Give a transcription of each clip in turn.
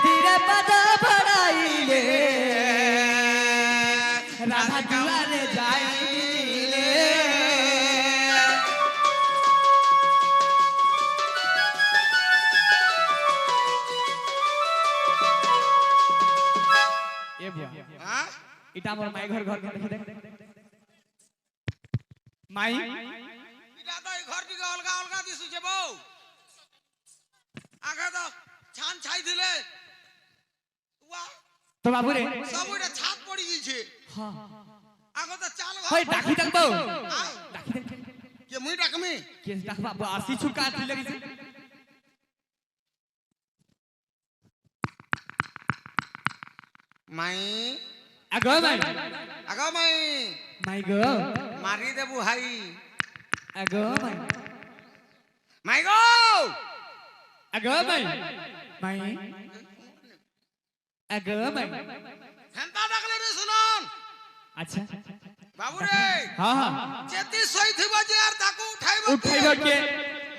धीरे पद बढ़ाइले राधा दुआरे जाइले ए बुआ हां इटा मोर माई घर देखि देख माई इटा तो घर टिके अलगा अलगा दिसु जे बौ आगे तो छान छाई दिले वाह तो बाबू रे सब ओटा छात पड़ी गइছে हां आगे तो चाल होय डाकी तक बौ डाकी तक के मुई डाकमी के डाक बाबू आसी छुका थी लगी छे माई आगो माई माई गो मारी देबू हाई आगो माई गो आगो माई आगो माई हेंता डाकले रे सुनन अच्छा बाबू रे हां हां जेती सही थी बजे यार ताको उठाइबो के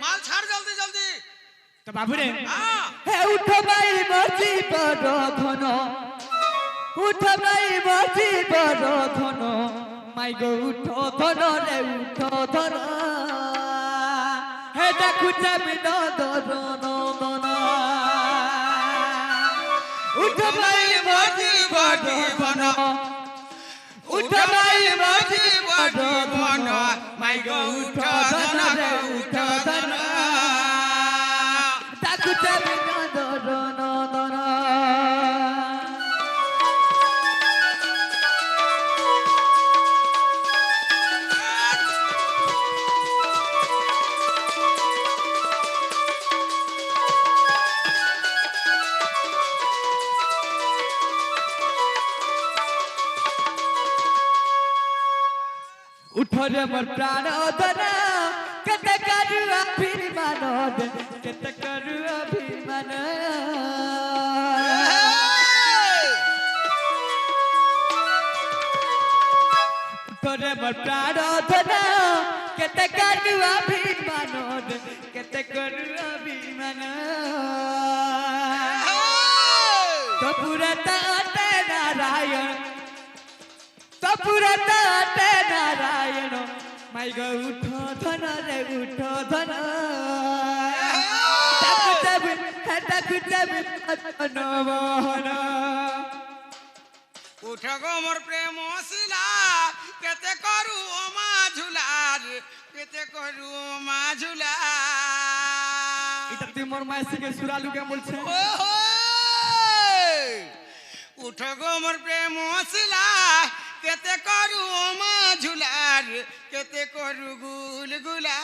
माल छाड़ जल्दी जल्दी तो बाबू रे हां हे उठो माई मर्जी पर धन उठ माई मर्जी पर धन माई गो उठो धन रे उठो धन हे देखु जमी दन उठ माई मर्जी पर धन उठ माई मर्जी पर धन माई गो उठो धन रे उठो धन देखु जमी दन उठरे मोर प्राण धना केते करू अभिमान केते करू अभिमान उठरे मोर प्राण धना केते करू अभिमान केते करू अभिमान तो पुरत नारायण तो पुरत नारायण माई गो उठो धन रे उठो धन मोहन उठ गो मोर प्रेम शिला केते करू मा झुलार केते करू मा झुला इटा तुम मोर मासी के सुरालू के बोल छे उठ गो मोर प्रेम शिला केते करू मा झुलार केते करू गुलगुला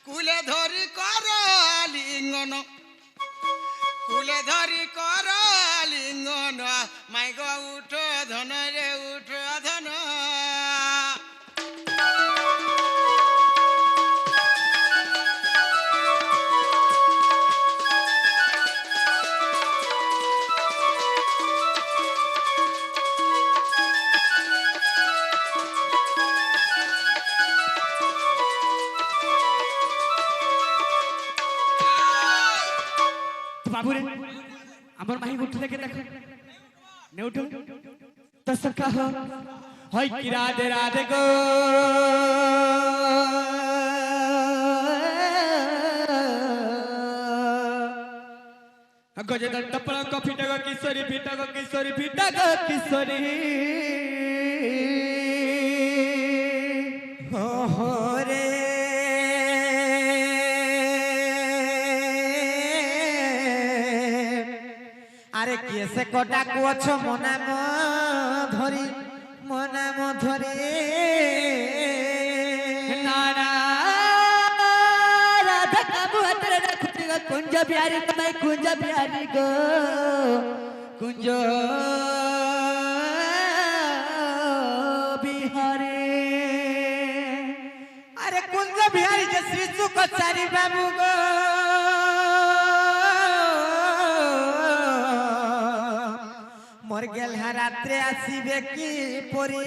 कुले धरी कर लिंगन कुले धरी कर लिंगन माई गो उठ धन रे उठ धन बाबू रे हमर माही उठले के देखो ने उठो तो सका हो होय कि राधे राधे गो गजे दंत पर कॉफी टगो किशोरी फिटा गो किशोरी हो रे আরে কিসে কটা কুছ মনাম ধরি না না রাধা কাবু হাতরে রাখতি গো কুঞ্জ বিহারি তোমায় কুঞ্জ বিহারি গো কুঞ্জ বিহারি আরে কুঞ্জ বিহারি যে শ্রী সুকচারি বাবু গো मोर गेल रात्रे आसीबे की परी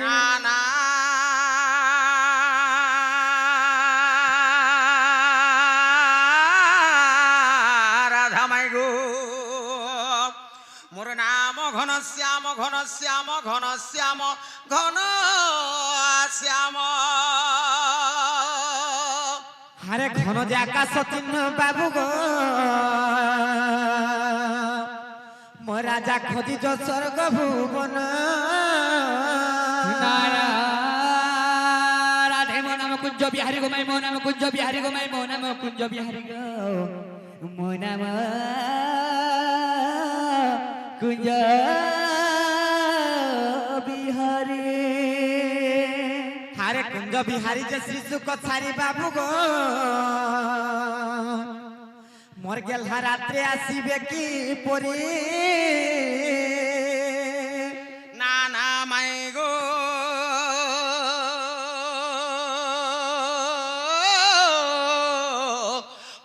ना ना শ্যাম ঘন শ্যাম ঘন শ্যাম ঘন শ্যাম আরে ঘন যে আকাশ চিহ্ন বাবু গো মো রাজা খোঁজিছ স্বর্গ ভুবন রাধে মো নাম কুঞ্জ বিহারী গো মাই মো নাম কুঞ্জ বিহারী গো মাই মো নাম কুঞ্জ বিহারী গো মো নাম কুঞ্জ বিহারী আরে কুঞ্জ বিহারী যে শিশু কছারি বাবু গো মোর গেলহা রাত্রে আসিবে কি পরি না না মাই গো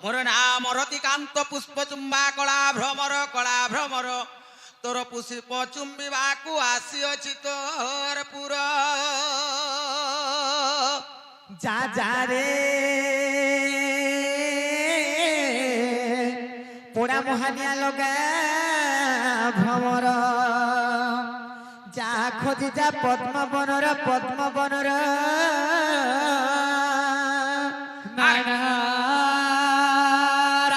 মোর নাম রতিকান্ত পুষ্প চুম্বা কলা ভ্রমর তোর পুষ্প চুম্বিবাকু আসিଅছি তোর পুর যা যা রে পোড়া মহানিয়া লগা ভ্রমর যা খোঁজি যা পদ্মবনর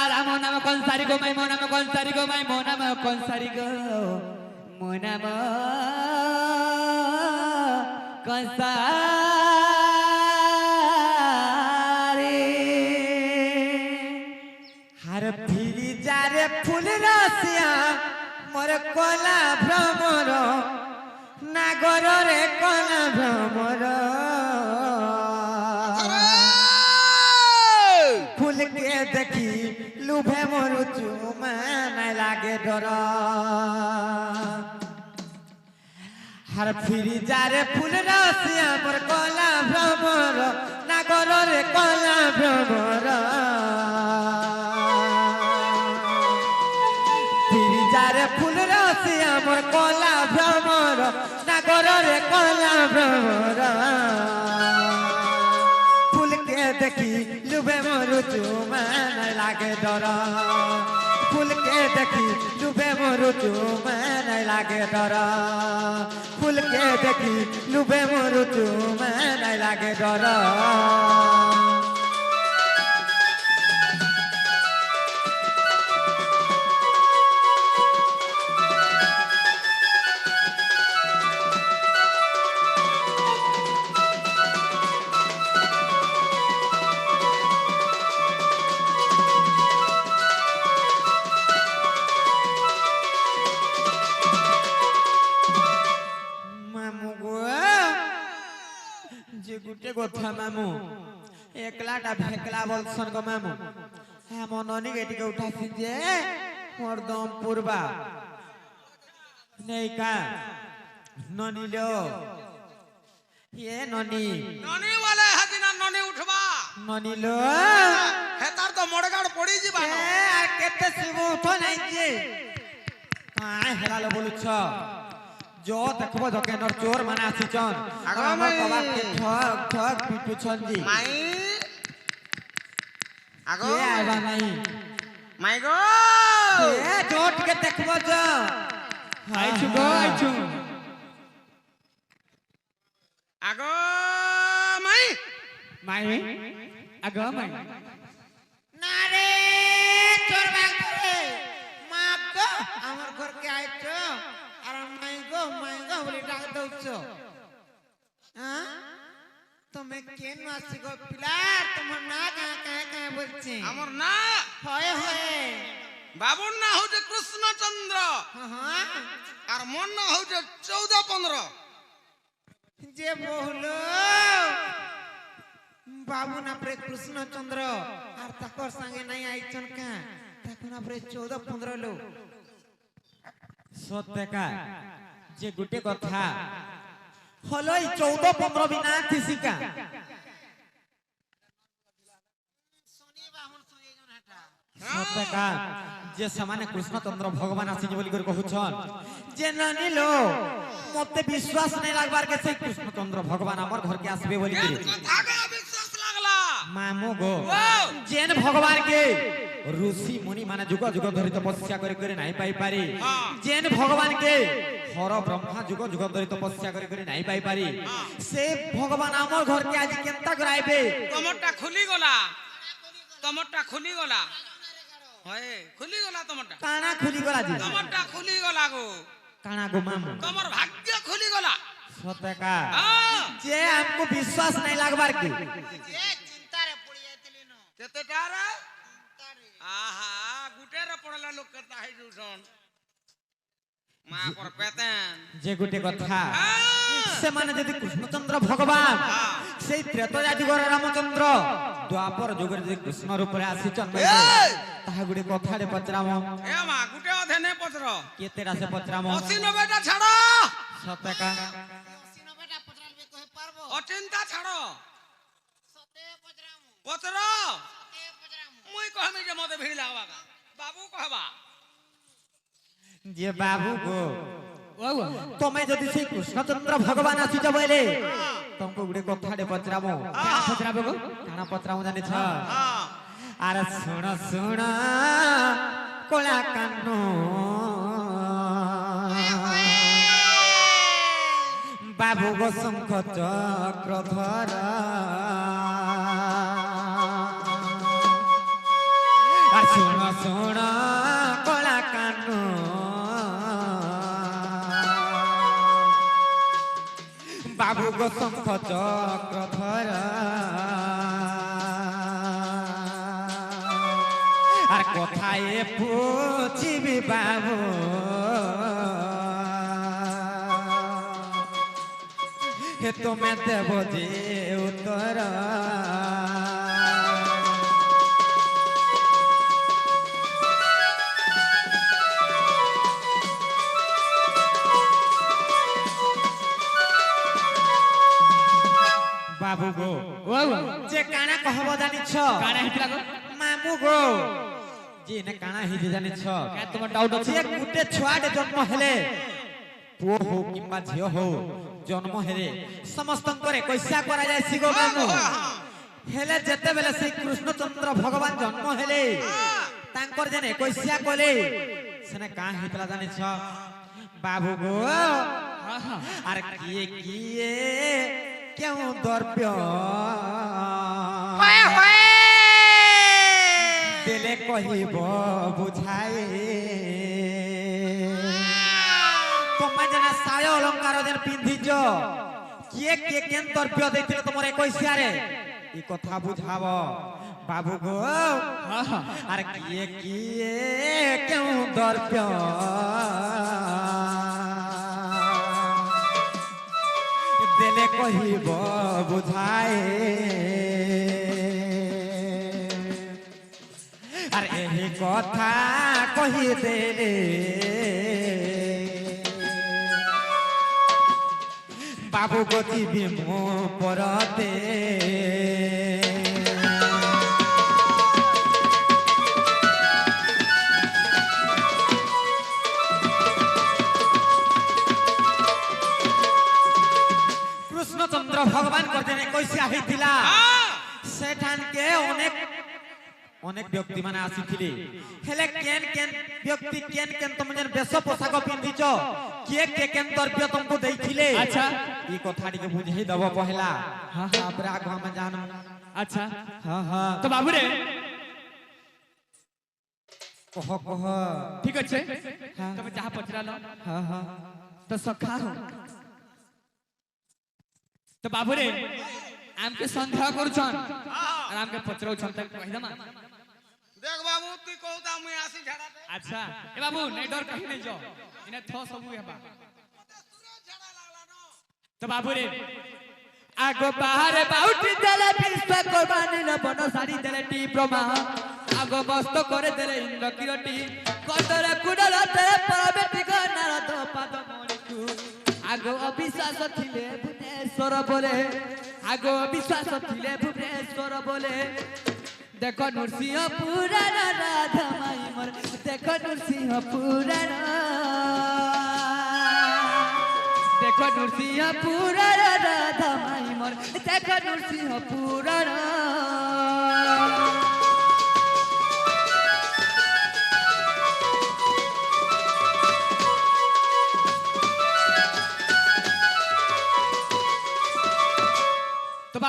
রাম নাম কনসারি গো মাই মো নাম কনসারি গো মাই মো নাম কনসারি গো মো নাম কনসারি हर फिरी जारे फूल रसिया मोर कला भ्रमर नागर रे कला भ्रमर फूल के देखी लुभे मोर चुमा नहीं लागे डर हर फिरी जारे फूल रसिया मोर कला भ्रमर नागर रे कला भ्रमर যারে ফুল রসি আমার কলা ভ্রমর নাগরে কলা ভ্রমর ফুলকে দেখি লুবে মরু চুমা নাই লাগে ডর ফুলকে দেখি লুবে মরু চুমা নাই লাগে ডর ফুলকে দেখি লুবে মরু চুমা নাই লাগে ডর गुटे गोथा मामू एकलाटा भेकला बोलसन गो मामू हम ननी गेटी के उठासी जे मोर दम पूर्वा नहीं का ननी लो ये ननी वाले हदिना ननी उठवा ननी लो हेतार तो मोड़गाड़ पड़ी जीवा ए आ केते सिबो उठो नहीं जे आ हेला लो बोलुछ जो देखबो जकेनर चोर माने आसीचन हमर कबाब के ठग ठग पिटू छन जी माई आगो के आइबा नहीं माई गो ए जोट के देखबो ज आइछु गो आइछु आगो माई माई आगो माई ना रे चोर भाग रे माप गो हमर घर के आइछो अरे माई गो बोली डाक दउछो हां তুমি কেন আসি গো পিলা তোমার না কাঁ বলছে আমার না হয় হয় বাবুর না হচ্ছে কৃষ্ণচন্দ্র হ্যাঁ আর মন না হচ্ছে 14-15 যে বহলো বাবু না প্রে কৃষ্ণচন্দ্র আর তাকর সঙ্গে নাই আইছন কা তাকো না প্রে 14-15 লোক সত্যকা যে গুটে কথা হলই 14-15 বিনা থিসিকা সত্যকা যে সমানে কৃষ্ণচন্দ্র ভগবান আসিনি বলি করে কহুছন যে নানিলো মতে বিশ্বাস নাই লাগবার কে সেই কৃষ্ণচন্দ্র ভগবান আমার ঘর কে আসবে বলি করে কথাকে বিশ্বাস লাগলা মামু গো যেন ভগবান কে ऋषि मुनि माने जुग जुग धरि तपस्या करे करे नाही पाई पारी जेन भगवान के হর ব্রহ্মা যুগ যুগ ধরে তপস্যা করে করে নাই পাই পারি সে ভগবান আমার ঘরকে আজ কেনতা করে আইবে তোমারটা খুলি গলা তোমারটা খুলি গলা হয় খুলি গলা তোমারটা কানা খুলি গলা জি তোমারটা খুলি গলা গো কানা গো মামু তোমার ভাগ্য খুলি গলা সতকা হ্যাঁ যে हमको विश्वास नहीं लागबार की কেতেটা রে আহা গুটেরে পড়লা লোক কেতা হাই দুছন মা পর পেতেন যে গুটে কথা হ্যাঁ। সে মানে যদি কৃষ্ণচন্দ্র ভগবান সেই ত্রেতয়া যুগর রামচন্দ্র দ্বাপর যুগের যদি কৃষ্ণ রূপে আসিছন তাহা গুড়ি কথাড়ে পচরাম এ মা গুটে অধে নে পচর কেতেটা সে পচরাম 80-90টা ছাড়ো সতকা অচিন্তা ছাড়ো পচর মুই কহমি যে মতে ভিড় লাগবা বাবু কহবা যে বাবু গো ও ও তুমি যদি সেই কৃষ্ণচন্দ্র ভগবান আসিছ বলে তোমাকে গুড়ি কথাড়ে পচরাম পচরাবো গো কানা পচরাম জানিছ হ্যাঁ আর শুণ শুণ কলা কান্ন বাবু গো শঙ্খ চক্রধর আর শুণ শুণ কলা কান্ন বাবু গো শঙ্খ চক্রধর আর কোথায় পুছিবি বাবু হে তুমি দেব যে উত্তর বাবু গো ও ও যে কানা কহব জানিছ কানা হিতলা গো মামু গো যে না কানা হিজে জানিছ কে তোমার ডাউট আছে যে গুটে ছুয়াটে জন্ম হেলে পুଅ হো কিংবা ঝিও হো জন্ম হেলে সমস্তঙ্করে কৈসা করা যায় সিগো মামু হেলে যেতেবেলে সেই কৃষ্ণচন্দ্র ভগবান জন্ম হেলে তাঙ্কর জেনে কৈসা কলে সেনে কা হিতলা জানিছ বাবু গো হ্যাঁ হ্যাঁ আর কিয়ে কিয়ে কেউ দর্প্য দিলে কহিব বুঝাই তোমার যেন সায় অলঙ্কার যেন পিন্ধিছ কিয়ে কিয়ে কেন দর্প্য দেখছিল তোমার 21 রে এই কথা বুঝাব বাবু গো হ্যাঁ হ্যাঁ আর কিয়ে কিয়ে কেউ দর্প্য দিলে কহিব বুঝাই আর এই কথা কহি দেলে বাবু গতি বিমো পরতে কৃষ্ণচন্দ্র ভগবান করতে 21 হইতিলা সেখানকে অনেক অনেক ব্যক্তি মানে আসিছিলে হেলে কেন কেন ব্যক্তি কেন কেন তুমি যেন বেশ পোশাক পিন্ধিছ কিয়ে কে কেন দ্রব্য তোমাকে দেইছিলে আচ্ছা এই কথাটিকে বুঝাই দেব পহলা হ্যাঁ হ্যাঁ তারপরে আগ আমি জানো আচ্ছা হ্যাঁ হ্যাঁ তো বাবু রে কহ কহ ঠিক আছে হ্যাঁ। তুমি যাহা পচরালো হ্যাঁ হ্যাঁ তো সখা हो তো বাবু রে আমকে সন্দেহ করছন আর আমকে পচরাউছন তাই কहि দমা দেখ বাবু তুই কহুতা মুই আসি ঝাড়াতে আচ্ছা এ বাবু নাই ডর কহি নাই যাও ইনে থ সবু হেবা ঝাড়া লাগলা ন তো বাবু রে আগো বাহারে বাউটি দেলে বিশ্ব কোরবানি ন বন সারি দেলে টি প্রমা আগো মস্ত করে দেলে ইন্দ্র কিরটি কতরে কুডলতে পরবেটি গনারদ পাদ মণিকু আগো অবিশ্বাস থিলে ভুবনেশ্বর বলে আগো অবিশ্বাস থিলে ভুবনেশ্বর বলে দেখো নরসিংহ পুরাণ রাধা মাই মোর দেখো নরসিংহ পুরাণ দেখো নরসিংহ পুরাণ রাধা মাই মোর দেখো নরসিংহ পুরাণ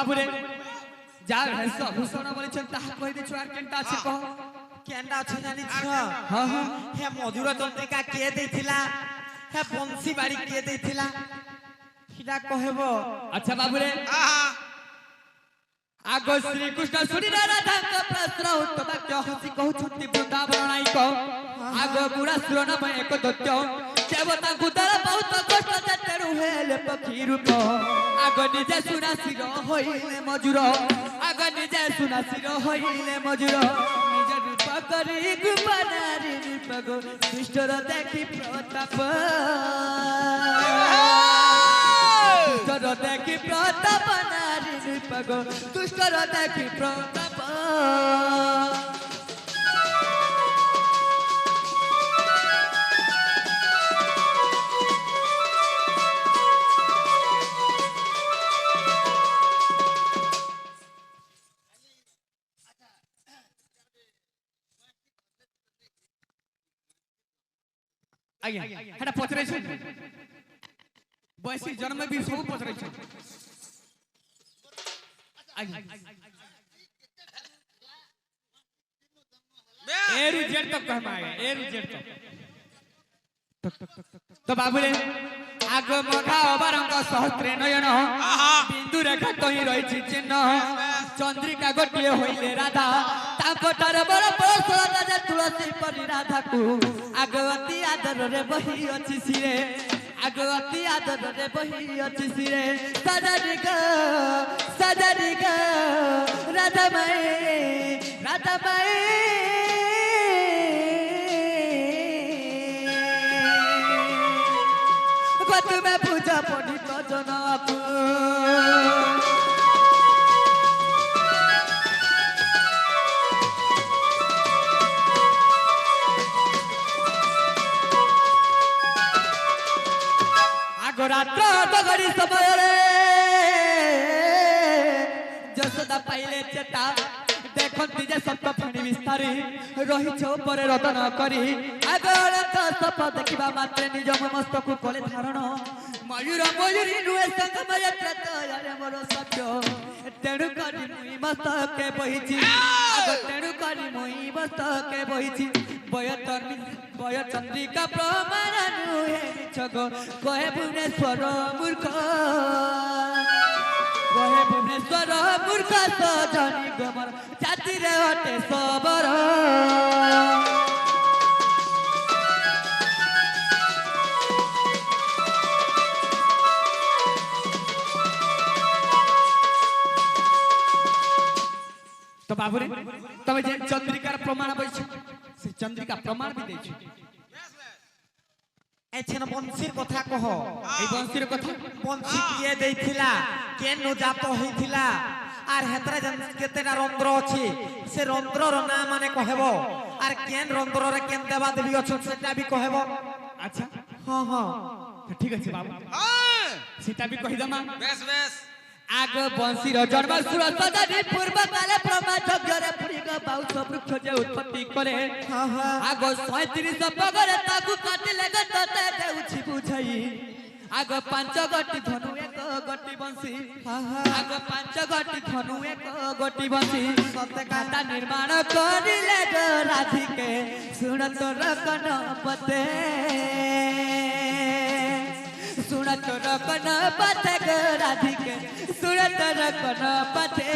বাবুরে যা হেস হুসনা বলেছেন তাহা কই দিছো আর কেনটা আছে কহ কেনটা আছে জানিছ হ্যাঁ হ্যাঁ হে মধুর চন্দ্রিকা কে দেইছিলা হে বংশী বাড়ি কে দেইছিলা কিটা কহেব আচ্ছা বাবুরে আগ শ্রীকৃষ্ণ শুনিলে রাধাଙ୍କ প্রশ্ন উত্তর বাক্য হসি কহুଛନ୍ତି বৃন্দাবন নায়িক আগ পুরা সুরনম এক দত্য দেবতাଙ୍କୁ দ্বারা ବହୁତ কষ্ট যেতেରୁ ହେଲେ ପକ୍ଷୀ ରୂପ আগ ନିଜେ ସୁନାସିର ହୋଇଲେ ମଜୁର আগ ନିଜେ ସୁନାସିର ହୋଇଲେ ମଜୁର ନିଜ ରୂପ କରି ଗୋପନାରୀ ରୂପକ ଦୁଷ୍ଟର ଦେଖି ପ୍ରତାପ দুষ্টর দেখি প্রতাপ নারী রূপক দুষ্টর দেখি প্রতাপ আজ্ঞা এটা পচরাইছেন বয়সী জন্ম বি সব পচরাইছেন আজ্ঞা ए रु जेड तक कहमा आगे ए रु जेड तक तो बाबुरे आग मघा अबारंग सहस्रे नयन बिंदु रेखा कहि रहिछि चिन्ह चंद्रिका गोटिए होइले राधा ताकोटार बड़ परसरा जे तुलसी परि राधा को आग अति आदर रे बही अछि सिरे आग अति आदर रे बही अछि सिरे सदरी ग राधा माई तुम्हें पूजा पड़ी तो जनाब आग रात्र डगरी समय जसोदा पाइले चेता देखती जे सप्त फणी विस्तारी रही परे रतन करी आगर सप देखा मात्रे निज मस्तक कले धारण मयूर मयूरी नुहे संगमय त्रतरे मोर सत्य तेणु करी मुई मस्तके बहिची तेणु करी मुई मस्तके बहिची बय चंद्रिका प्रमाण नुहे मिछग कहे भुवनेश्वर मूर्ख कहे भुवनेश्वर मूर्ख सजनी गमर जाति रे हटे सबर तो बाबुरे तबे जे चंद्रिकार प्रमाण बइछ से चंद्रिका प्रमाण भी दै छै एछन बंशीर कथा कह এই বংশীর কথা बंशी किए देइथिला केन जात होइथिला आर हेतरा जन केतेटा रंध्र अछि से रंध्रर नाम माने कहबो आर केन रंध्र रे केन देवा देवी अछि सेटा भी कहबो अच्छा हां हां ठीक अछि बाबू सेटा भी कहि दमा बेस बेस आग बंशीर जन्म सुर सदनी पूर्व काले प्रमाचक्यरे पुरिग बाउस वृक्ष जे उत्पत्ति करे हां हां आग 37 पगरे ताकू काटिले गते देउछि बुझाई आग 5 गटी धनु एक गटी बंशी आग 5 गटी धनु एक गटी बंशी सत्य काटा निर्माण करिले ग राधिके सुन तोर कनपते सुन तोर कनपते ग राधिके सुन तोर कनपते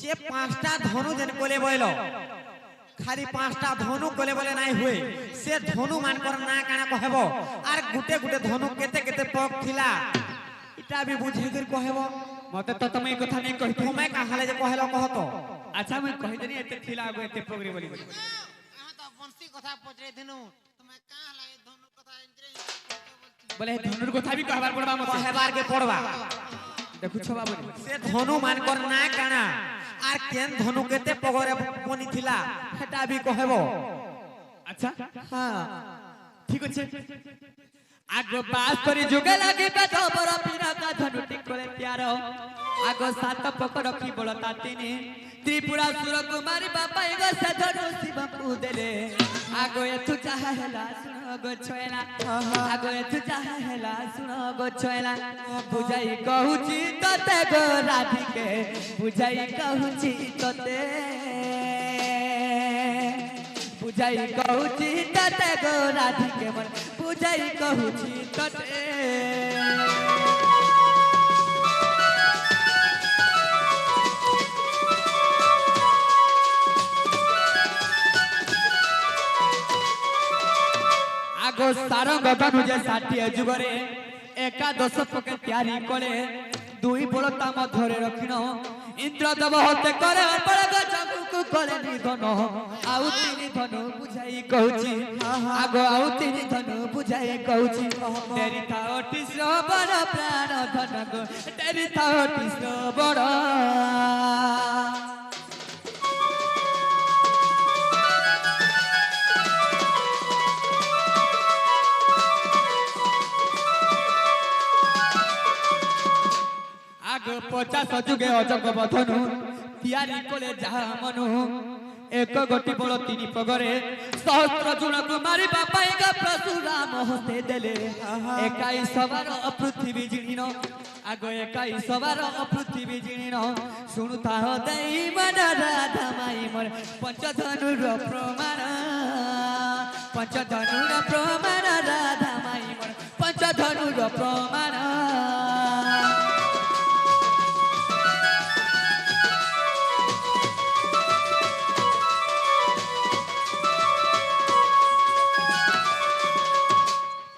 जे पांचटा धनु जन कोले बोलो खाली पांचटा धनु कोले बोले नाही हुए से धनु मान कर ना काना कहबो आर गुटे गुटे धनु केते केते पक थिला इटा भी बुझे कर कहबो मते तो तमे कथा नै कहि तुमे काहले जे कहलो कहतो अच्छा मैं कहि देनी एते थिला आगो एते पगरी बोली हां तो बंसी कथा पचरे दिनु तुमे काहला धनु कथा इंद्रे बोले धनुर कथा भी कहबार पड़बा मते कहबार के पड़बा देखु छ बाबू से धनु मान कर ना काना आर केन धनु केते पगरे बनी थिला सेटा भी कहबो अच्छा हां ठीक अछि आगो पास करी जुगे लागी बेटो बड़ा पीना का धनुटी कोले प्यारो आगो सात पक रखी बोलता तीनी त्रिपुरा सुर कुमारी बापा एगो से धनु शिव पूदेले आगो एथु चाहा हेला सुनो गो छोएला आगो एथु चाहा हेला सुनो गो छोएला बुझाई कहूची तते गो राधिके बुझाई कहूची तते बुझाई कहूची तते गो राधिके मन बुझाई कहूची तते आगो सारंग गनुजे षाठिए जुगरे एकादश पके तैयारी कले दुई बोलता मध्यरे रखिन इंद्रदेव हते करे बड़ग चंकुक करे निधन आउ तीन धनु बुझाई कहूची आगो आउ तीन धनु बुझाई कहूची तेरी थाओटी श्रवण प्राण धन गो तेरी थाओटी श्रवण आगो 50 जुगे अजग बधनु तैयारी कोले जहा मनु एक गोटी बोलो तीनी पगरे सहस्र जुण कुमारी बापा एका परशुराम हस्ते देले एकाई सवार पृथ्वी जिणिन आगो एकाई सवार पृथ्वी जिणिन सुनुता देई मन राधा माई मोर पंचधनुर प्रमाण राधा माई मोर पंचधनुर प्रमाण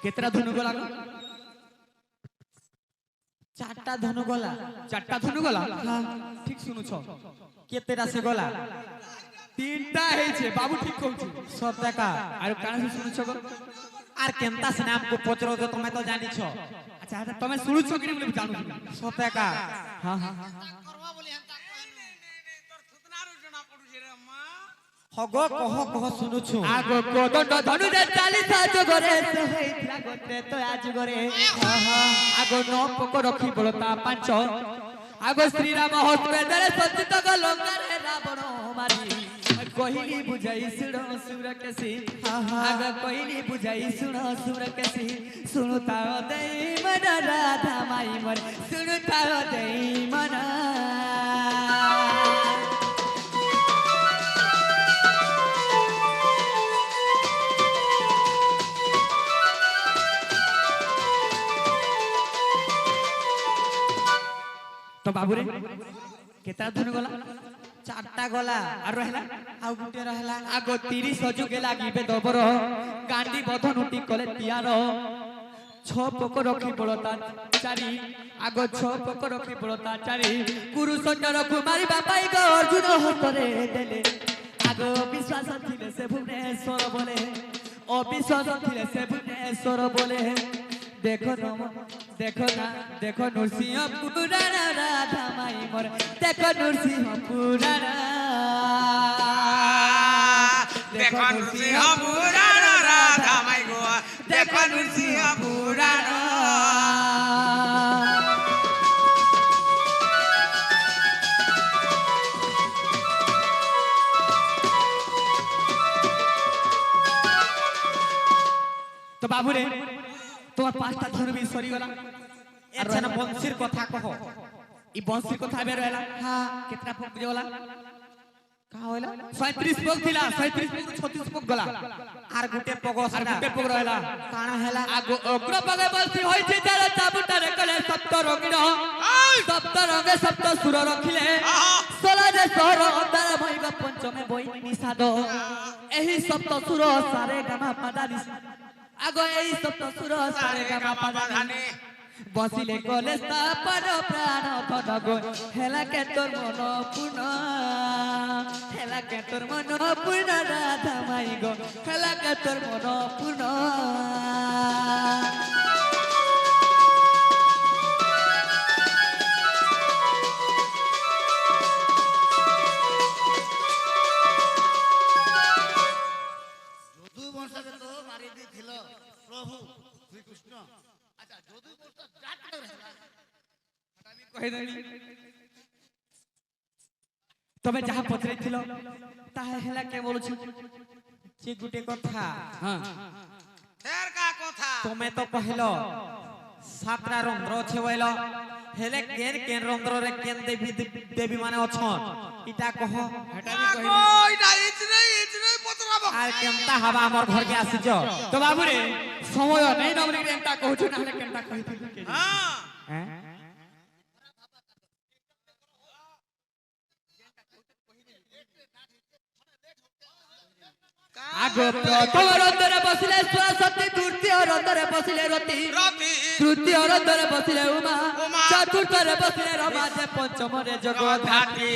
केतरा धनु गला चारटा धनु गला हां ठीक सुनु छ केतेरा से गला तीनटा हे छे बाबू ठीक कहू छी सब टाका आर कान से सुनु छ आर केनता से नाम को पचरो तो तमे तो जानि छ अच्छा तमे सुनु छ कि नहीं जानू सब टाका हां हां करवा बोली हंता तोर थुतनारो जना पडु जे रे अम्मा हगो कह सुनु छु आगो कोदंड धनु रे 40 आज गरे से होइत्रा गोते तो आज गरे आगो न पको रखी बोलता पांच आगो श्री राम हस्ते दरे सचित ग लंका रे रावण मारी कहिली बुझाई सुनो सुर केसी आगो कहिली बुझाई सुनो सुर केसी सुनुता देई मन राधा माई मोर सुनुता देई मन तो बाबू रे केता धनु गला चारटा गला आर रहला आ गुटे रहला आगो 30 सजु गेला गिबे दबर गांडी बधन उटी कले तियार 6 पक रखी बोलता चारी आगो 6 पक रखी बोलता चारी कुरुसंडर कुमारी बापाई गो अर्जुन हतरे देले आगो विश्वास थिले से भुवनेश्वर बोले अविश्वास थिले से भुवनेश्वर बोले देखो नृसिंह पुराण राधा माई मोर देखो नृसिंह पुराण राधा माई गो देखो नृसिंह पुराण तो बाबू रे तोर पांचटा धनु भी सरी गला अच्छा ना बंशीर कथा कहो ई बंशीर कथा बे रहला हां कितना पक गला का होला 37 पक थिला 37 पक 36 पक गला आर गुटे पक रहला काना हैला आगो अग्र पगे बंशी होई छै तारा चाबुटा रे कले सप्त रंगिन सप्त रंगे सप्त सुर रखिले 16 जे सहर अंधार भइबा पंचमे बई निषाद एही सप्त सुर सारे गमा पदारी आगो एही सप्त सुर सारे गमा पदानी बसिले कले स्थापन प्राण धन गो हेला के तोर मन पूर्ण राधा माई गो हेला के तोर मन पूर्ण दु वर्ष तो मारी दी थिलो प्रभु श्री कृष्ण କହିଦେଲି ତମେ ଯାହା ପଚାରିଥିଲ ତାହା ହେଲା କେ ବୋଲୁଛ ଯେ ଗୋଟେ କଥା ହଁ ফের কা কথা ତମେ ତ କହିଲ ସାତଟା ରନ୍ଧ୍ର ଅଛି ବୋଇଲ ହେଲେ କେନ୍ କେନ୍ ରନ୍ଧ୍ରରେ କେନ୍ ଦେବୀ ମାନେ ଅଛନ୍ ଇଟା କହ ହେଟା ବି କହିବି ওইটা ইচনে পতরাবো আর কেনতা হবা আমার ঘরকে আসিছ তো বাবুরে সময় নেই নবরে কেনতা কହୁଛୁ নাহলে কেনতা কইଥିଲି হ্যাঁ হ্যাঁ আগো প্রথম রন্দরে বসিলে সরস্বতী তৃতীয় রন্দরে বসিলে রতি রতি তৃতীয় রন্দরে বসিলে উমা উমা, চতুর্থরে বসিলে রমা যে পঞ্চমরে জগদ্ধাত্রী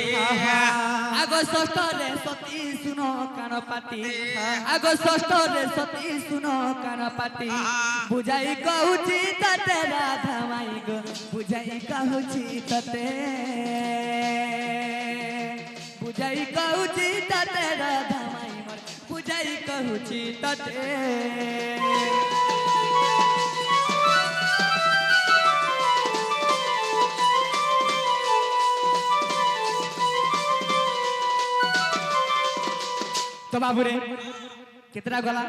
আগো ষষ্ঠরে সতী শুনো কান পাতি আগো ষষ্ঠরে সতী শুনো কান পাতি বুঝাই কহুছি ততে রাধা মাই গো বুঝাই কহুছি ততে বুঝাই কহুছি ততে রাধা মাই মোর বুঝাই কহুছি ততে তো বাবুরে কেতটা গলা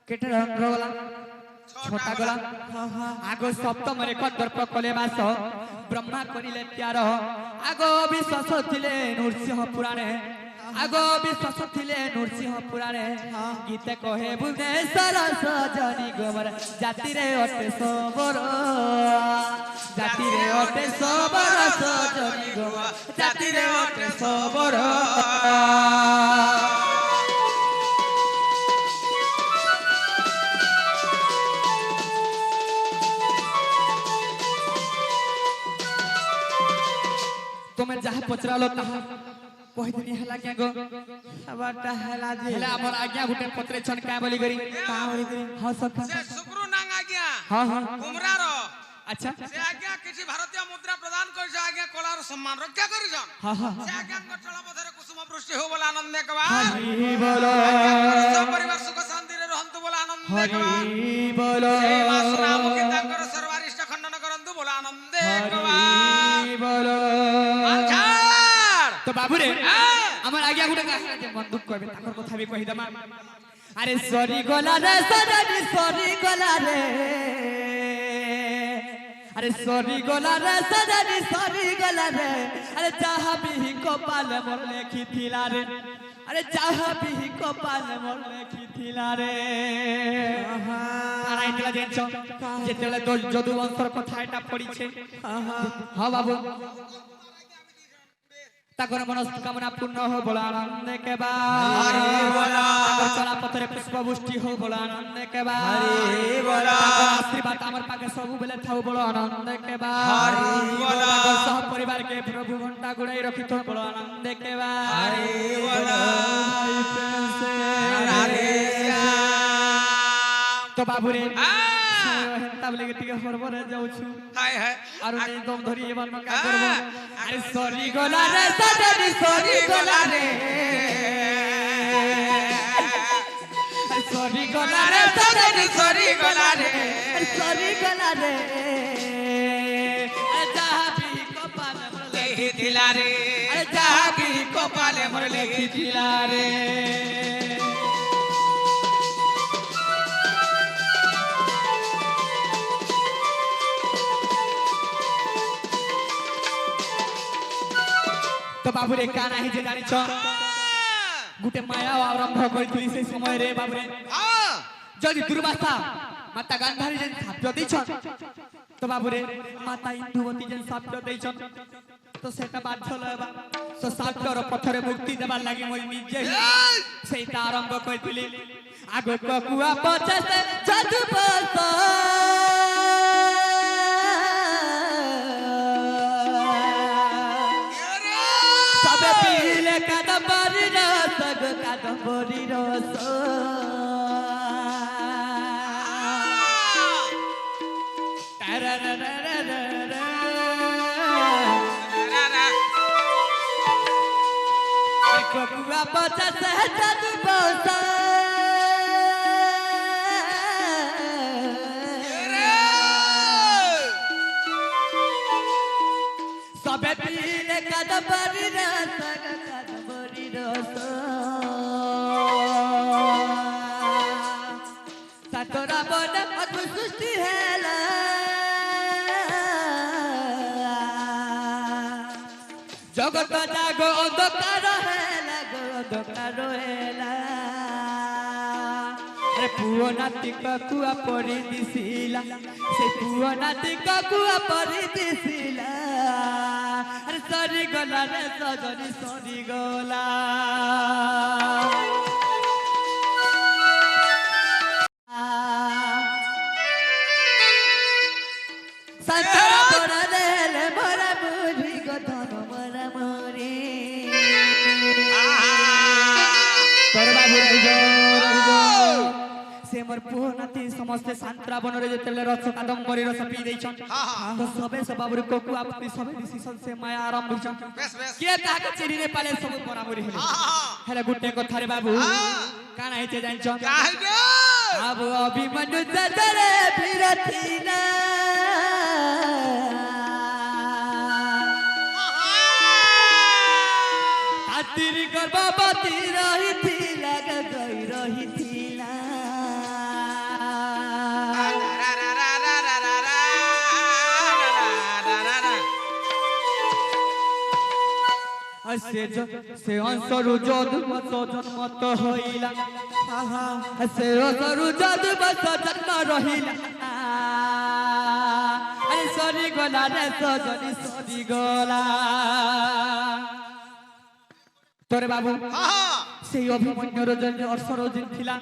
কেটে গলা ছোটা গলা আগো সপ্তমরে কন্দর্প কলে বাস ব্রহ্মা করিলে প্যার আগো বিশ্বাস ଥିଲେ নৃসিংহ পুরাণে আগো বিশ্বাস ଥିଲେ নৃসিংহ পুরাণে গীতে কহে ভুবনেশ্বর সজনী গোবর জাতিরে অটে সবর জাতিরে অটে সবর সজনী গোবর জাতিরে অটে সবর তুমি যাহা পচরালো তাহা কহিদিনি হেলা কে গো আবারটা হেলা যে হেলা আমার আজ্ঞা গুটে পত্রে ছন কা বলি করি কা বলি করি হ সখা সে শুক্রু নাঙ্গা গিয়া হ্যাঁ হ্যাঁ কুমরার আচ্ছা সে আজ্ঞা কিছু ভারতীয় মুদ্রা প্রদান করিছে আজ্ঞা কলার সম্মান রক্ষা করিছন হ্যাঁ হ্যাঁ সে আজ্ঞা চলা পথরে কুসুম বৃষ্টি হো বলে আনন্দে কবা হরি বলো সব পরিবার সুখ শান্তিরে রহন্তু বলে আনন্দে কবা হরি বলো এই মাসুরামুখী তাঙ্কর সর্বারিষ্ট খণ্ডন করন্তু বলে আনন্দে কবা হরি বলো আচ্ছার তো বাবুরে আমার আজ্ঞা গুটে কা মন দুঃখ কইবে তাকর কথা বি কহি দমা আরে সরি গলা রে সরি সরি গলা রে আরে সরি গলা রে সরি গলা রে আরে যাহা বিহি কপাল মোর লেখিথিলা রে আরে যাহা বিহি কপাল মোর লেখিথিলা রে আরে ইতলা জেনছ যেতেলে যদু বংশর কথা এটা পড়িছে হ্যাঁ বাবু তাকর মনস্কামনা পূর্ণ হো বল আনন্দে কেবা হরি বল তাকর চলা পথরে পুষ্প বৃষ্টি হো বল আনন্দে কেবা হরি বল তাকর আশীর্বাদ আমার পাকে সবু বেলে থাও বল আনন্দে কেবা হরি বল তাকর সহ পরিবার কে প্রভু ঘন্টা গুড়াই রখিত বল আনন্দে কেবা হরি বল রাধে শ্যাম তো বাবুরে হেন্তা বলে টিকে হরবরে যাউছু হায় হায় আর নেই দম ধরি এবার কা করব আরে সরি গলা রে সরি গলা রে সরি গলা রে সরি গলা রে সরি গলা রে আরে যাহা বি কপাল মোর লেখিথিলা রে আরে যাহা বি কপাল মোর লেখিথিলা রে তো বাবুরে কা নাহি যে জানিছ গুটে মায়া আরম্ভ করিছিলি সেই সময় রে বাবুরে হ্যাঁ যদি দুর্বাসা মাতা গান্ধারী যেন সাপ্য দিছন তো বাবুরে মাতা ইন্দুমতী যেন সাপ্য দিছন তো সেটা বাধ্য লবা তো সাপ্যর পথরে মুক্তি দেবার লাগি মই নিজে সেইটা আরম্ভ করিছিলি আগ ককুয়া পচাসে জাদু বস সবে পিলে কাদম্বরী রস গো কাদম্বরী রস ককুয়া পচাসে জাদু বস ବସ ସାତଟା ବନ ଅଦ୍ଭୁତ ସୃଷ୍ଟି ହେଲା ଜଗତ ଜାଗ ଅନ୍ଧକାର ହେଲା ଅନ୍ଧକାର ହେଲା ପୁଅ ନାତିକ କୁଆ ପରି ଦିଶିଲା ସେ ପୁଅ ନାତିକ କୁଆ ପରି ଦିଶିଲା ଆରେ ସରିଗଲା ରେ ସଜନି ସରିଗଲା ସାତରା ପଡ଼ଲେ ମରା ବୁଝି ଗଧନ ମରା ମରି କରବା से मोर पुह नाती समस्ते सांत्रा बनरे जेतेले रस कादम्बरी रस पी देछन तो सबे सब बाबुर कोकु आपनी सबे डिसीजन से माया आरंभ होछन के ताके चिरी रे पाले सब बराबरी हेले हेले गुटे कथा रे बाबू काना हेते जानछन काहे अब अभिमन्यु जतरे फिरथिना खातिर गर्भवती रहिथिला गई रहिथिला से अंसरु जदु बस जन्मत होइला से अंसरु जदु बस जन्म रहिला अरे सरी गला रे सजनी सरी गला तोरे बाबू से अभिमन्युर जन अरसर दिन थिला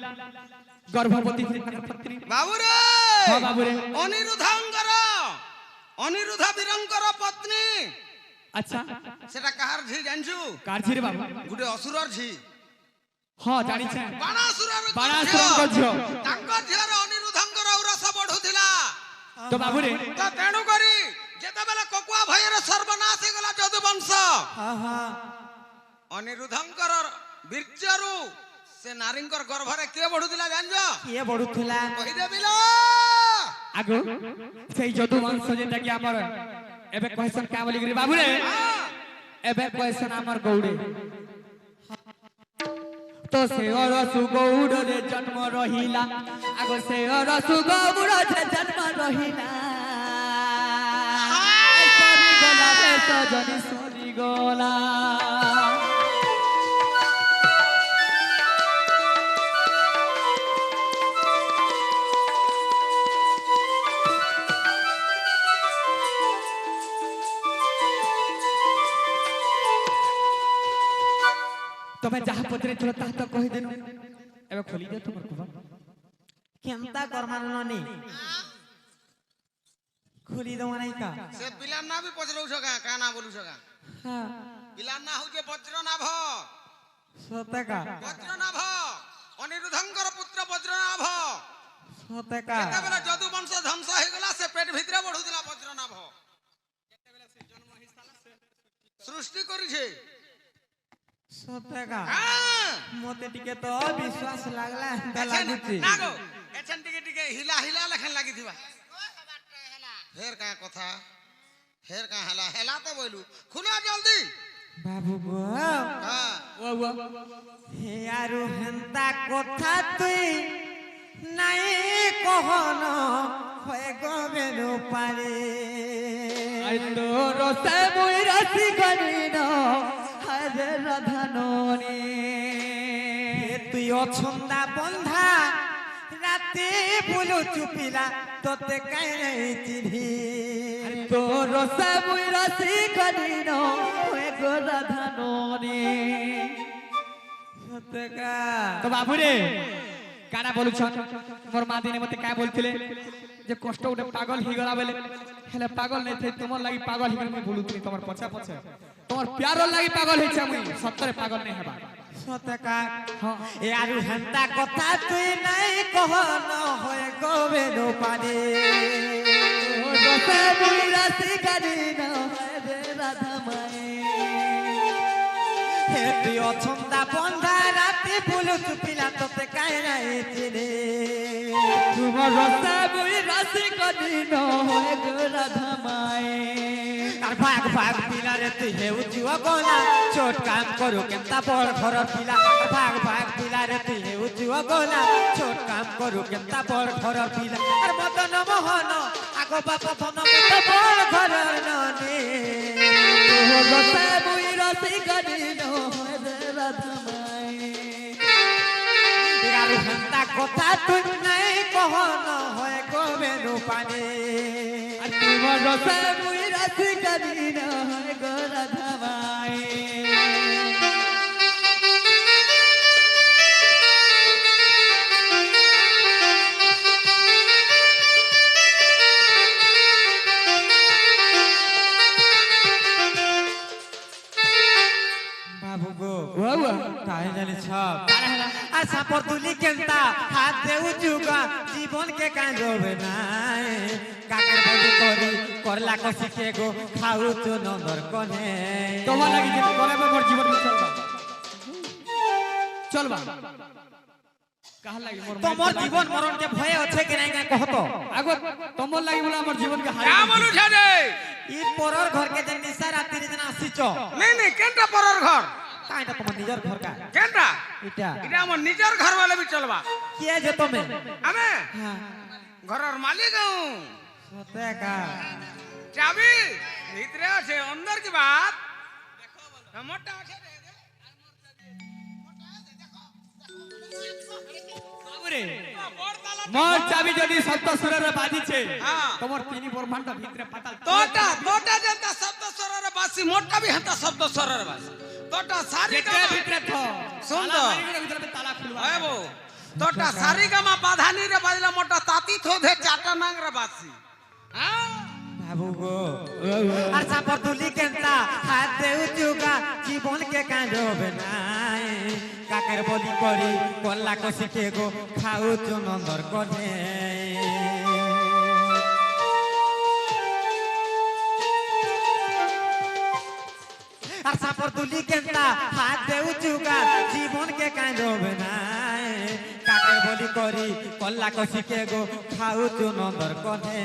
गर्भवती थी पत्नी बाबू रे हां बाबू रे अनिरुद्ध वीरंकर पत्नी अच्छा सेटा कहार झी जानछु कार झी रे बाबू गुटे असुरर झी हां जानि छै बाणासुरर बाणासुरर झी तांकर झीर अनिरुद्धंकर औरस बढ़ुथिला तो बाबू रे तो तेणु करी जेते बेला ककुआ भयर सर्वनाश गला जदुवंश हां हां अनिरुद्धंकर वीर्यरु से नारींकर गर्भरे के बढ़ुथिला जानजो के बढ़ुथिला कहि देबिलो आगो सेई जदुवंश जेटा कि हमर एबे क्वेश्चन का बोली गिरी बाबू रे एबे क्वेश्चन हमर गौड़े तो से अरसु गौड़ रे जन्म रहिला आगो से अरसु गौड़ रे जन्म रहिला सरी गला रे सजनी सरी गला तमे जहा पत्रे थोड़ा ता तो कहि देनु एबे खोली दे तुमर को केनता करमान ननी खोली दो नहीं का से बिलान ना भी पचलौ छगा का ना बोलु छगा हां बिलान ना हो जे वज्रनाभ सते का वज्रनाभ अनिरुद्धंकर पुत्र वज्रनाभ सते का केते बेला जदुवंश ध्वंस हे गला से पेट भितरे बढ़ुदिला वज्रनाभ केते बेला से जन्म हिसाला से सृष्टि करि छे सते का मोते टिके तो विश्वास लागला लागुची नागो एछन टिके टिके हिला हिला लखन लागि थिबा फेर का कथा फेर का हला हेला तो बोलू खुला जल्दी बाबू गो हां वो हे यारो हंता कथा तुई नहीं कहन होय गो बेनो पारे आई तोर से मुई रसी गनिनो हरे राधानोनी तुई अछंदा बंधा राते बोलो चुपिला तोते काई नहीं चिन्ही तोर से मुई रसी गनिनो होय गो राधानोनी सतका तो बाबू रे काना बोलु छन मोर मा दिने मते काय बोलथिले जे कष्ट उठे पागल ही गला बेले हेले पागल नै थे तुमर लागि पागल ही मैं बोलुथि तमर पछा पछा तमर प्यारो लागि पागल हे छ मुई सत्तरे पागल नै हेबा सतका हां यारु हंता कथा तुई नै कहन होय गोबे नो पानी रसे मुई रसी गनी न रे राधा माई हे प्रिय छंदा बंधा राती बोलु चुपिला तोते काई नै चिने তোমার রসে বুই রাশি কদিন হয় গো রাধা মায়ে আর ভাগ ভাগ পিলারে তুই হেউ জুয়া গোলা ছোট কাম করু কেনতা বড় ঘর পিলা আর ভাগ ভাগ পিলারে তুই হেউ জুয়া গোলা ছোট কাম করু কেনতা বড় ঘর পিলা আর মদন মোহন আগো বাপ ধন মত বড় ঘর ননে তোমার রসে বুই রাশি কদিন হয় গো রাধা মায়ে আর হেনতা কথা তুই নাই কহন হয় গোবেনু পানে আর তোমার রসে বুই রাশি কদিন হয় গো রাধা মায়ে বাবু গো বাবা কাহে জানি সব আর সাপর তুলি কেনতা হাত দেউ যুগা জীবন কে কাঁদবে নাই কাকের বলি করি করলা কষি কে গো খাউ তো নন্দর কনে তোমার লাগি যে করে মোর জীবন চলবা কাহার লাগি মোর তোমার জীবন মরণ কে ভয় আছে কি নাই না কহতো আগো তোমার লাগি বলে আমার জীবনকে क्या হারিয়ে बोलू छे ই পরর ঘর কে যে নিশা রাত্রি দিন আসিছ नहीं नहीं केनटा परर घर কাইটা তোমার নিজের ঘর কা केनटा এটা এটা আমার নিজের ঘর वाले भी चलबा কি যে তুমি আমি হ্যাঁ ঘরের মালিক हूं সতে কা चाबी भीतरे আছে अंदर की बात देखो मोटा আছে रे বাবুরে বড় তালা মোর চাবি যদি সপ্ত সুরের বাজিছে হ্যাঁ। তোমার তিন ব্রহ্মাণ্ড ভিতরে পাতাল तोटा तोटा जनता शब्द स्वरर बासी मोटा भी हता शब्द स्वरर बासी तोटा सारी যেতে का ভিতরে থ सुन তালা तो মারিগুলো ভিতরে তালা খুলবা है वो तोटा सारी का मा बाधानी रे बाजला मोटा ताती थो दे चाटा नांग रे बासी हां বাবু গো আর সাপর তুলি কেনতা হাত দেউ যুগা জীবন কে কাঁদবে নাই কাকের বলি করি করলা কষি কে গো খাউ তো নন্দর কনে আর সাপর তুলি কেনতা হাত দেউ যুগা জীবন কে কাঁদবে নাই কাকের বলি করি করলা কষি কে গো খাউ তো নন্দর কনে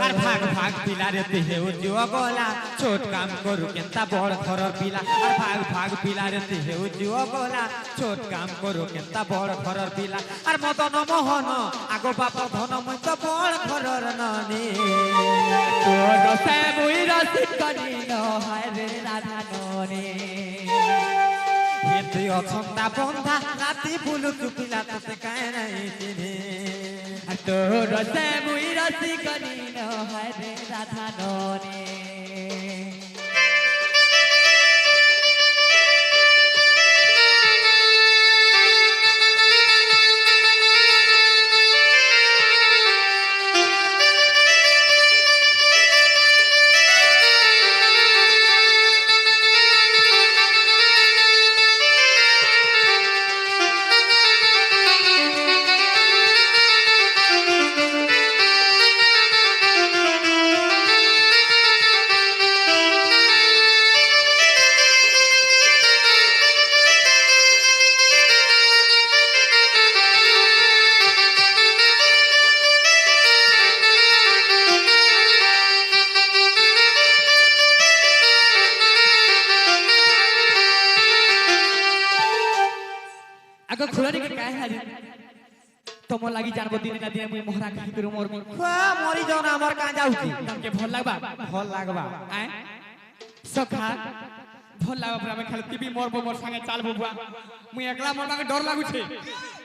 আর ভাগ ভাগ পিলারে দেহে উজ্জুয়া গলা ছোট কাম করু কেনতা বড় ঘর পিলা আর ভাগ ভাগ পিলারে দেহে উজ্জুয়া গলা ছোট কাম করু কেনতা বড় ঘর পিলা আর মদন মোহন আগো বাপ ধন মই তো বড় ঘরর ননি তোর রসে বুই রাশি কদিন হয় রে রাধা ননে হে তুই অছন্দা বন্ধা রাতি বুলু চুপিলা তোতে কায় নাই চিনি আর তোর রসে বুই রাশি কদিন হয় রে রাধা ননে আগো খুলানি কে কায় হারি তোমার লাগি জানবো দিনে না দিনে মুই মোহরা খাই করে মরবি মরি যাও না আমার কাঁ যাউছি তোমাকে ভাল লাগবা ভাল লাগবা আয় সখা ভাল লাগবা পরে আমি খালি টিভি মরবো মোর সঙ্গে চালবো বুয়া মুই একলা মোর লাগে ডর লাগুছে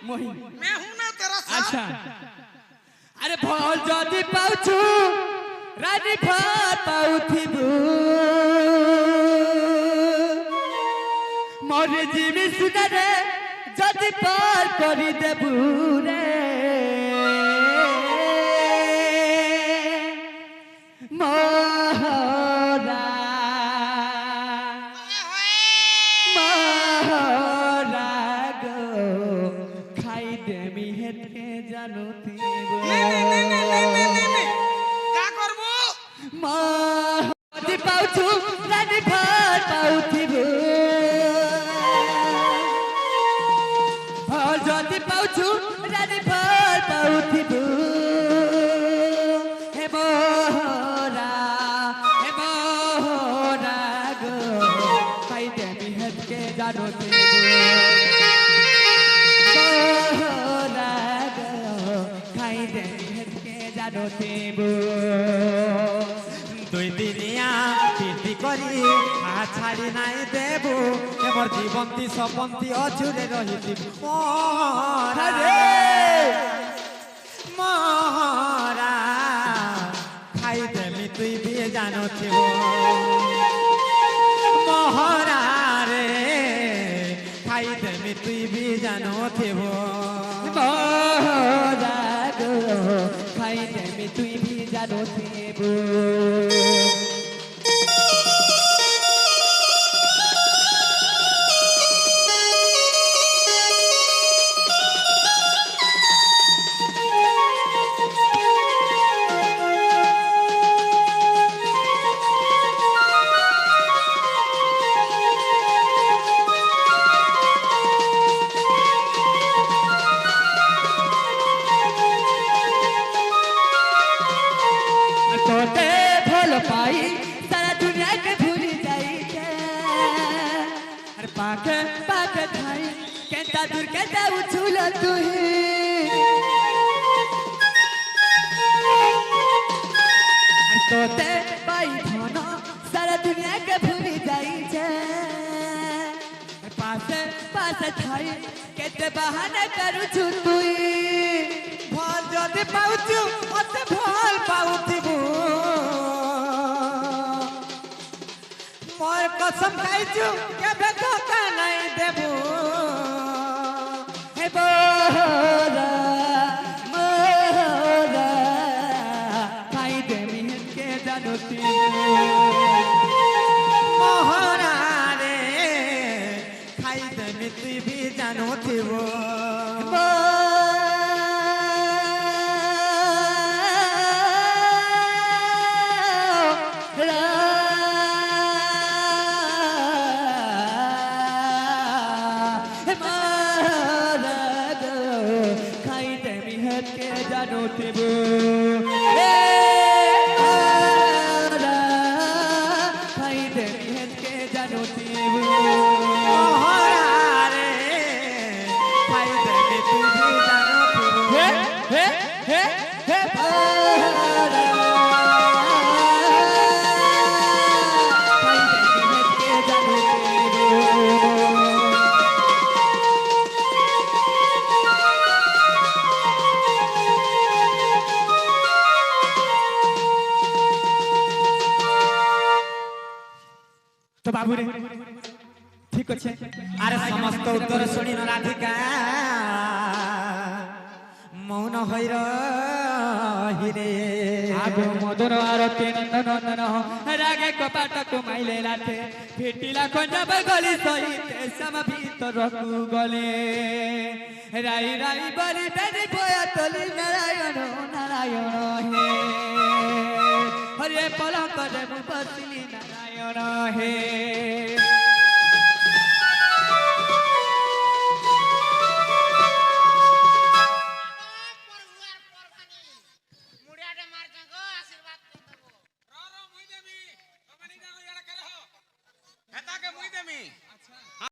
মহি मैं हूं ना तेरा साथ আচ্ছা আরে ভাল যদি পাউছু রানী ভাত পাউথিবু মরে জিমি সুদারে যদি পার করি দেবু রে মহরা মহরা গো খাই দেমি হেতে জানো থিব ফল যদি পাউছু রানী ফল পাউথিবু হে মোহরা গো খাই দেবি হেতকে জানো দেবু মোহরা গো খাই দেবি হেতকে জানো দেবু দুই দিনিয়া প্রীতি করি ছাড়ি নাই দেবু এমর জীবন্তী সপন্তি অছুরে রহিথিবু মহরা খাই দেমি তুই বিয়ে জানুথিবু মহরা রে খাই দেমি তুই বিয়ে জানুথিবু মোহরা গো খাই দেবি তুই ভি জানো দেবু তোতে ভাল পাই সারা দুনিয়াকে ভুলি যাইছে আর পাখে পাখে ঠাই কেতা দূর কেতা উছুল তুই আর তোতে পাই ধন সারা দুনিয়াকে ভুলি যাইছে আর পাশে পাশে ঠাই কেতে বাহানা করুছু তুই ফল যদি পাউছু মতে ফল পাউথিবু মোর কসম খাইছু কেবে ধোকা নাই দেবু হে মোহরা খাই দেবি হেতকে জানো মহরা রে খাই দেমি তুই বি জানুথিবু খাই দেবি হেতকে জানো দেবু খাই দেবি হেতকে জানো দেবু মহরা রে খাই দেমি তুই বি জানুথিবু হে হে হে হে খাই দেবি হেতকে জানো দেবু তো বাবু রে ঠিক আছে আরে সমস্ত উত্তর শুনিল রাধিকা মৌন হই রহিরে আগো মদন আরতি নন্দন রাগে কপাট কুমাইলে লাঠে ফিটিলা খঞ্জাব গলি সহিতে সম ভিতরকু গলে রাই রাই বলি বেনি বয়া তলি নারায়ণ নারায়ণ হে হরে পলক দেবু বসিলি নারায়ণ হে